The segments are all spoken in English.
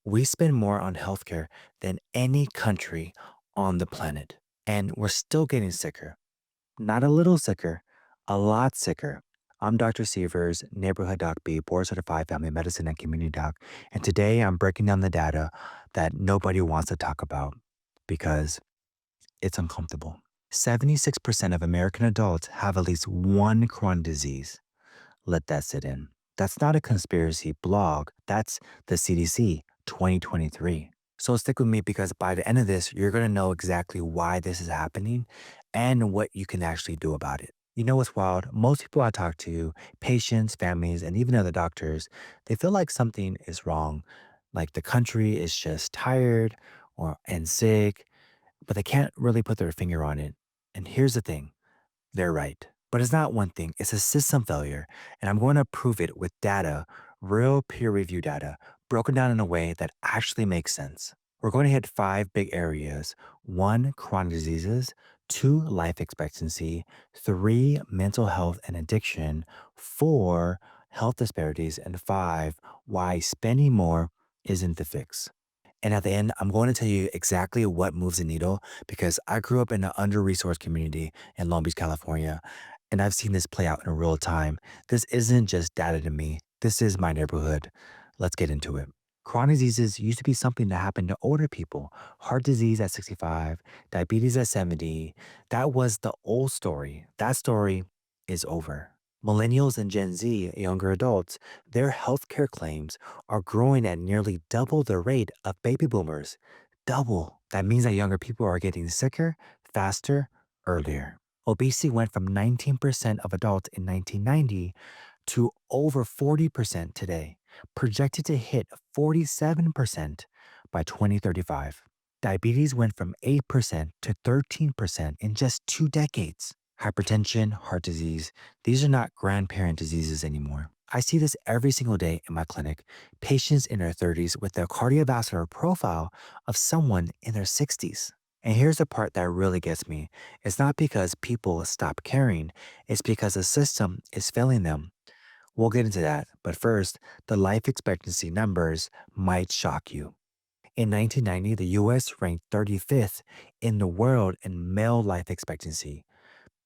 We spend more on healthcare than any country on the planet, and we're still getting sicker. Not a little sicker, a lot sicker. I'm Dr. Severs, Neighborhood Doc B, board certified family medicine and community doc, and today I'm breaking down the data that nobody wants to talk about because it's uncomfortable. 76% of American adults have at least one chronic disease. Let that sit in. That's not a conspiracy blog. That's the CDC 2023. So stick with me because by the end of this, you're going to know exactly why this is happening and what you can actually do about it. You know what's wild? Most people I talk to, patients, families, and even other doctors, they feel like something is wrong. Like the country is just tired and sick, but they can't really put their finger on it. And here's the thing, they're right. But it's not one thing, it's a system failure. And I'm going to prove it with data, real peer review data, broken down in a way that actually makes sense. We're going to hit five big areas: one, chronic diseases; two, life expectancy; three, mental health and addiction; four, health disparities; and five, why spending more isn't the fix. And at the end, I'm going to tell you exactly what moves the needle because I grew up in an under resourced community in Long Beach, California, and I've seen this play out in real time. This isn't just data to me, this is my neighborhood. Let's get into it. Chronic diseases used to be something that happened to older people. Heart disease at 65, diabetes at 70. That was the old story. That story is over. Millennials and Gen Z, younger adults, their healthcare claims are growing at nearly double the rate of baby boomers. Double. That means that younger people are getting sicker, faster, earlier. Obesity went from 19% of adults in 1990 to over 40% today, projected to hit 47% by 2035. Diabetes went from 8% to 13% in just 2 decades. Hypertension, heart disease, these are not grandparent diseases anymore. I see this every single day in my clinic. Patients in their 30s with a cardiovascular profile of someone in their 60s. And here's the part that really gets me. It's not because people stop caring, it's because the system is failing them. We'll get into that, but first, the life expectancy numbers might shock you. In 1990, the US ranked 35th in the world in male life expectancy.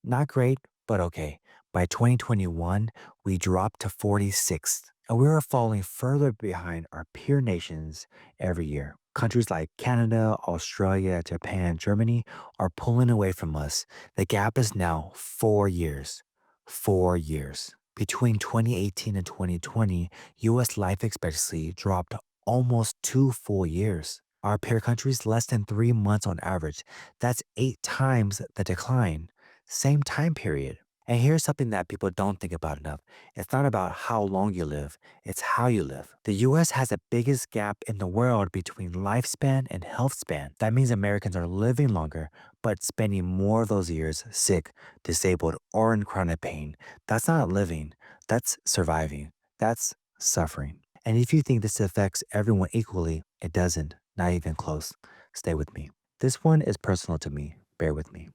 Not great, but okay. By 2021, we dropped to 46th, and we are falling further behind our peer nations every year. Countries like Canada, Australia, Japan, Germany are pulling away from us. The gap is now 4 years. 4 years. Between 2018 and 2020, US life expectancy dropped almost 2 full years. Our peer countries less than 3 months on average. That's 8 times the decline. Same time period. And here's something that people don't think about enough. It's not about how long you live, it's how you live. The US has the biggest gap in the world between lifespan and health span. That means Americans are living longer, but spending more of those years sick, disabled, or in chronic pain. That's not living, that's surviving. That's suffering. And if you think this affects everyone equally, it doesn't, not even close. Stay with me. This one is personal to me. Bear with me.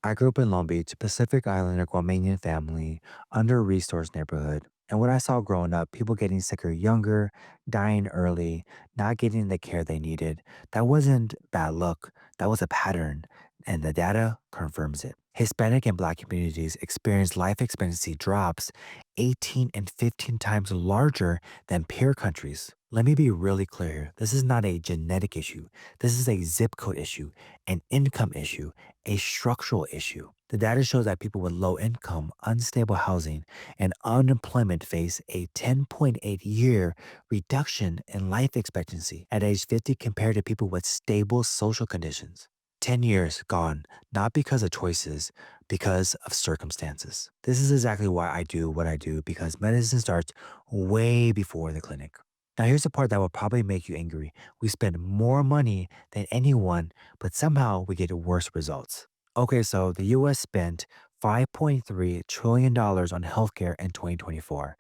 I grew up in Long Beach, Pacific Islander Guamanian family, under resourced neighborhood. And what I saw growing up, people getting sicker younger, dying early, not getting the care they needed, that wasn't bad luck. That was a pattern. And the data confirms it. Hispanic and Black communities experience life expectancy drops 18 and 15 times larger than peer countries. Let me be really clear. This is not a genetic issue. This is a zip code issue, an income issue, a structural issue. The data shows that people with low income, unstable housing, and unemployment face a 10.8-year reduction in life expectancy at age 50 compared to people with stable social conditions. 10 years gone, not because of choices, because of circumstances. This is exactly why I do what I do, because medicine starts way before the clinic. Now, here's the part that will probably make you angry. We spend more money than anyone, but somehow we get worse results. Okay, so the US spent $5.3 trillion dollars on healthcare in 2024.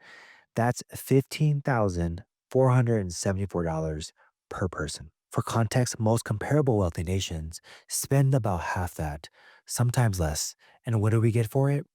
That's $15,474 per person. For context, most comparable wealthy nations spend about half that, sometimes less. And what do we get for it?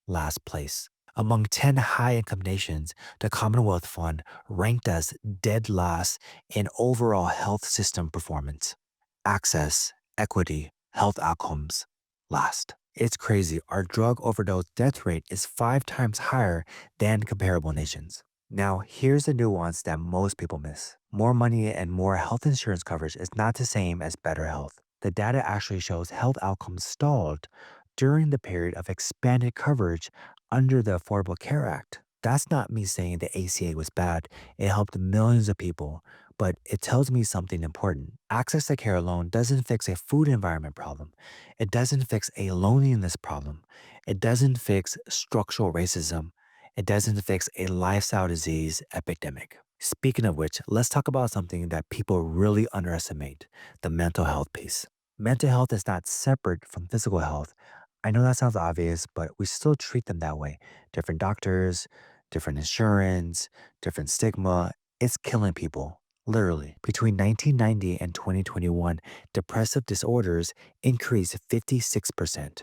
Last place. Among 10 high income nations, the Commonwealth Fund ranked us dead last in overall health system performance. Access, equity, health outcomes, last. It's crazy. Our drug overdose death rate is 5 times higher than comparable nations. Now, here's the nuance that most people miss. More money and more health insurance coverage is not the same as better health. The data actually shows health outcomes stalled during the period of expanded coverage under the Affordable Care Act. That's not me saying the ACA was bad. It helped millions of people, but it tells me something important. Access to care alone doesn't fix a food environment problem. It doesn't fix a loneliness problem. It doesn't fix structural racism. It doesn't fix a lifestyle disease epidemic. Speaking of which, let's talk about something that people really underestimate, the mental health piece. Mental health is not separate from physical health. I know that sounds obvious, but we still treat them that way. Different doctors, different insurance, different stigma. It's killing people, literally. Between 1990 and 2021, depressive disorders increased 56%,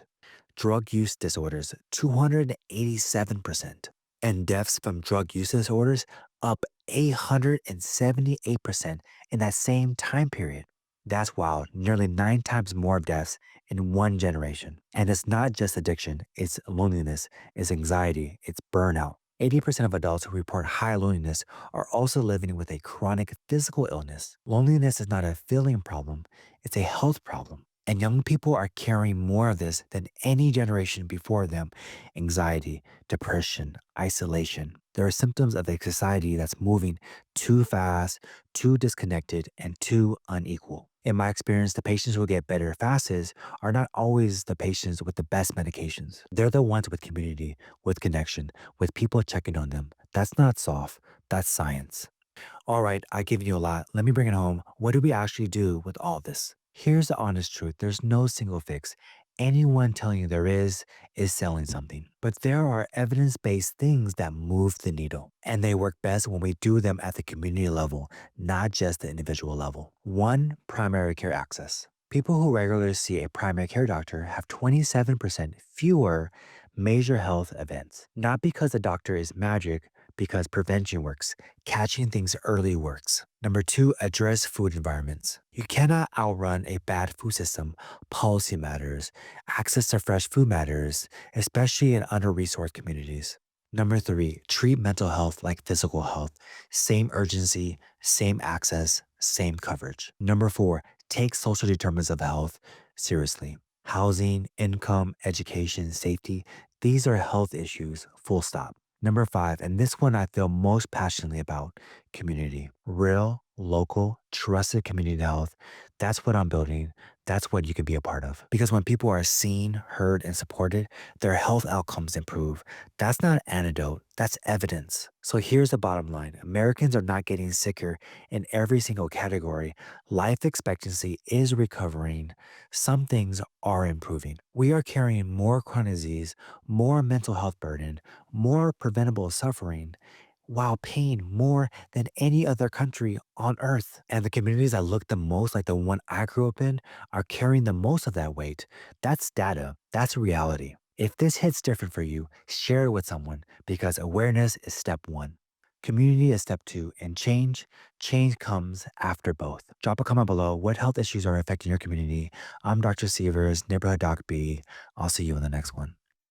drug use disorders 287%, and deaths from drug use disorders up 878% in that same time period. That's wild, nearly 9 times more deaths in one generation. And it's not just addiction, it's loneliness, it's anxiety, it's burnout. 80% of adults who report high loneliness are also living with a chronic physical illness. Loneliness is not a feeling problem, it's a health problem. And young people are carrying more of this than any generation before them: anxiety, depression, isolation. There are symptoms of a society that's moving too fast, too disconnected, and too unequal. In my experience, the patients who get better fastest are not always the patients with the best medications. They're the ones with community, with connection, with people checking on them. That's not soft, that's science. All right, I've given you a lot. Let me bring it home. What do we actually do with all this? Here's the honest truth: there's no single fix. Anyone telling you there is selling something. But there are evidence based things that move the needle, and they work best when we do them at the community level, not just the individual level. One, primary care access. People who regularly see a primary care doctor have 27% fewer major health events, not because the doctor is magic, because prevention works. Catching things early works. Number two, address food environments. You cannot outrun a bad food system. Policy matters. Access to fresh food matters, especially in under-resourced communities. Number three, treat mental health like physical health. Same urgency, same access, same coverage. Number four, take social determinants of health seriously. Housing, income, education, safety, these are health issues, full stop. Number five, and this one I feel most passionately about: community. Real, local, trusted community health. That's what I'm building. That's what you can be a part of. Because when people are seen, heard, and supported, their health outcomes improve. That's not an antidote, that's evidence. So here's the bottom line: Americans are not getting sicker in every single category. Life expectancy is recovering. Some things are improving. We are carrying more chronic disease, more mental health burden, more preventable suffering, while paying more than any other country on earth. And the communities that look the most like the one I grew up in are carrying the most of that weight. That's data. That's reality. If this hits different for you, share it with someone, because awareness is step one. Community is step two, and change comes after both. Drop a comment below what health issues are affecting your community. I'm Dr. Severs, Neighborhood Doc B. I'll see you in the next one.